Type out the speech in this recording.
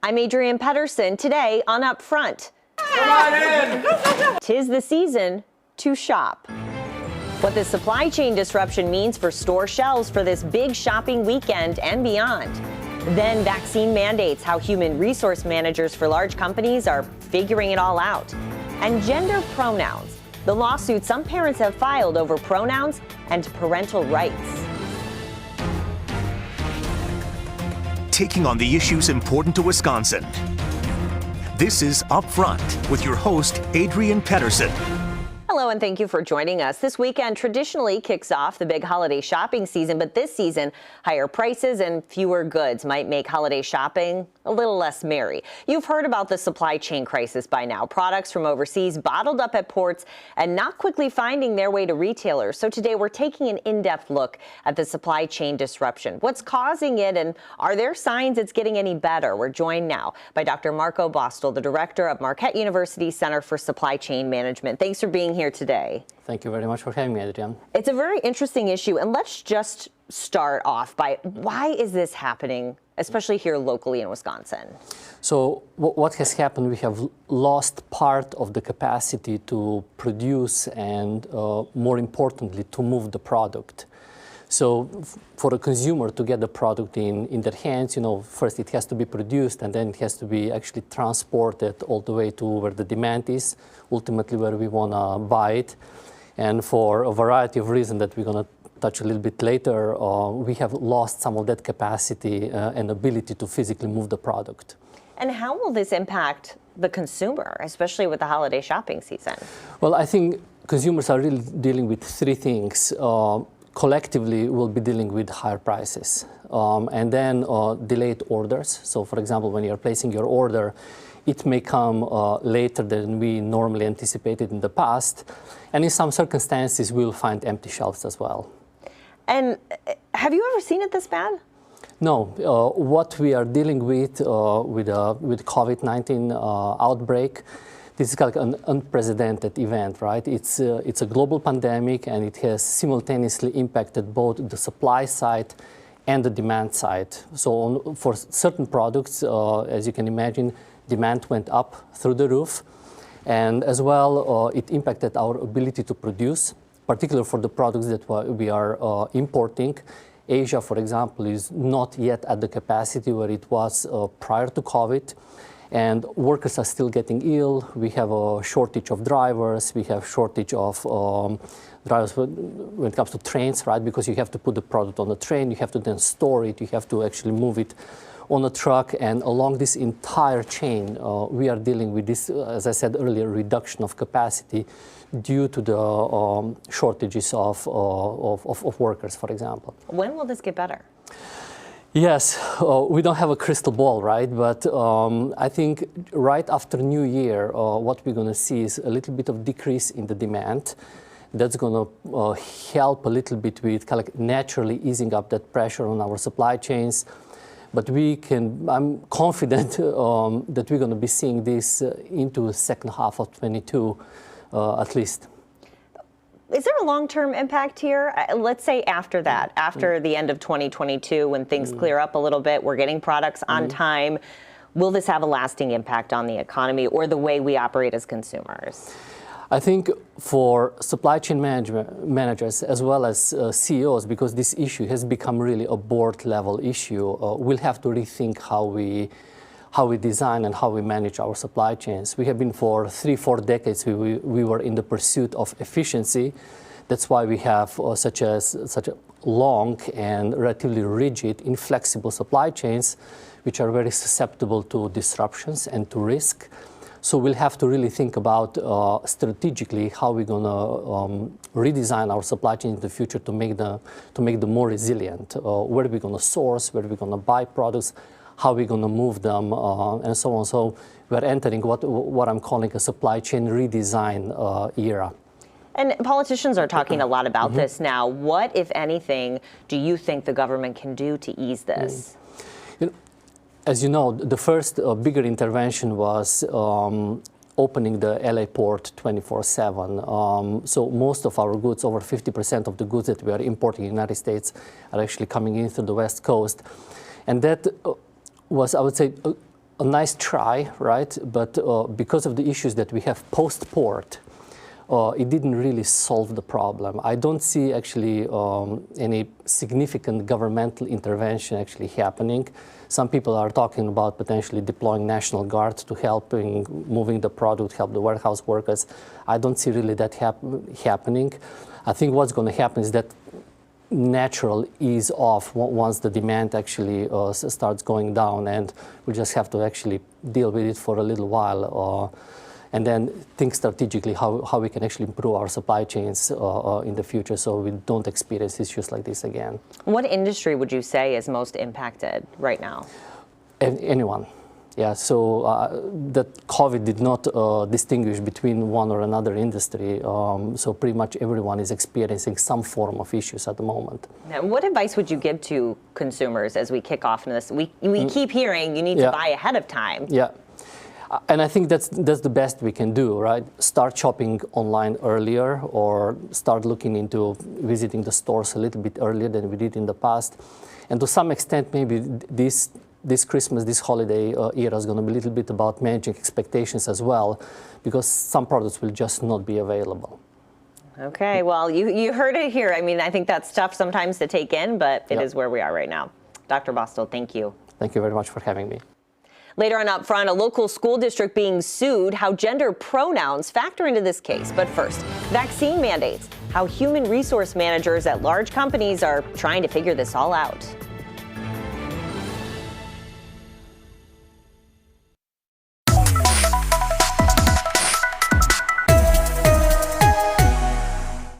I'm Adrienne Pedersen. Today on Upfront. Come on in! Tis the season to shop. What the supply chain disruption means for store shelves for this big shopping weekend and beyond. Then vaccine mandates, how human resource managers for large companies are figuring it all out. And gender pronouns, the lawsuit some parents have filed over pronouns and parental rights. Taking on the issues important to Wisconsin. This is Upfront with your host, Adrienne Pedersen. Hello, and thank you for joining us. This weekend traditionally kicks off the big holiday shopping season, but this season, higher prices and fewer goods might make holiday shopping a little less merry. You've heard about the supply chain crisis by now. Products from overseas bottled up at ports and not quickly finding their way to retailers. So today we're taking an in-depth look at the supply chain disruption. What's causing it, and are there signs it's getting any better? We're joined now by Dr. Marco Bostel, the director of Marquette University Center for Supply Chain Management. Thanks for being here today. Thank you very much for having me, Adrienne. It's a very interesting issue, and let's just start off by why is this happening, especially here locally in Wisconsin? So what has happened, we have lost part of the capacity to produce and more importantly, to move the product. So for a consumer to get the product in their hands, first it has to be produced and then it has to be actually transported all the way to where the demand is, ultimately where we want to buy it. And for a variety of reasons that we're going to touch a little bit later, we have lost some of that capacity and ability to physically move the product. And how will this impact the consumer, especially with the holiday shopping season? Well, I think consumers are really dealing with three things. Collectively, we'll be dealing with higher prices and then delayed orders. So, for example, when you're placing your order, it may come later than we normally anticipated in the past. And in some circumstances, we'll find empty shelves as well. And have you ever seen it this bad? No. What we are dealing with COVID-19 outbreak, this is like an unprecedented event, right? It's a global pandemic, and it has simultaneously impacted both the supply side and the demand side. So for certain products, as you can imagine, demand went up through the roof. And as well, it impacted our ability to produce, particularly for the products that we are importing. Asia, for example, is not yet at the capacity where it was prior to COVID. And workers are still getting ill. We have a shortage of drivers. We have shortage of drivers when it comes to trains, right? Because you have to put the product on the train. You have to then store it. You have to actually move it on a truck. And along this entire chain, we are dealing with this, as I said earlier, reduction of capacity due to the shortages of workers, for example. When will this get better? Yes, we don't have a crystal ball, right? But I think right after New Year, what we're going to see is a little bit of decrease in the demand. That's going to help a little bit with kind of like naturally easing up that pressure on our supply chains. But I'm confident that we're going to be seeing this into the second half of 22, at least. Is there a long-term impact here? Let's say after that, after the end of 2022, when things clear up a little bit, we're getting products on time. Will this have a lasting impact on the economy or the way we operate as consumers? I think for supply chain managers as well as CEOs, because this issue has become really a board-level issue, we'll have to rethink how we design and how we manage our supply chains. We have been for 3-4 decades, we were in the pursuit of efficiency. That's why we have such a long and relatively rigid, inflexible supply chains, which are very susceptible to disruptions and to risk. So we'll have to really think about strategically how we're going to redesign our supply chain in the future to make them more resilient. Where are we going to source? Where are we going to buy products? How are we going to move them, and so on. So we're entering what I'm calling a supply chain redesign era. And politicians are talking a lot about this now. What, if anything, do you think the government can do to ease this? As you know, the first bigger intervention was opening the LA port 24/7. So most of our goods, over 50% of the goods that we are importing in the United States, are actually coming in through the West Coast. And that was, I would say, a nice try, right? But because of the issues that we have post-port, it didn't really solve the problem. I don't see actually any significant governmental intervention actually happening. Some people are talking about potentially deploying National Guard to helping moving the product, help the warehouse workers. I don't see really that happening. I think what's going to happen is that natural ease off once the demand actually starts going down, and we just have to actually deal with it for a little while. And then think strategically how we can actually improve our supply chains in the future so we don't experience issues like this again. What industry would you say is most impacted right now? Anyone. Yeah, so that COVID did not distinguish between one or another industry. So pretty much everyone is experiencing some form of issues at the moment. Now, what advice would you give to consumers as we kick off in this? We keep hearing you need to buy ahead of time. Yeah. And I think that's the best we can do, right? Start shopping online earlier, or start looking into visiting the stores a little bit earlier than we did in the past. And to some extent, maybe this Christmas, this holiday era is going to be a little bit about managing expectations as well, because some products will just not be available. Okay, well, you heard it here. I mean, I think that's tough sometimes to take in, but it is where we are right now. Dr. Bostel, thank you. Thank you very much for having me. Later on up front, a local school district being sued, how gender pronouns factor into this case. But first, vaccine mandates, how human resource managers at large companies are trying to figure this all out.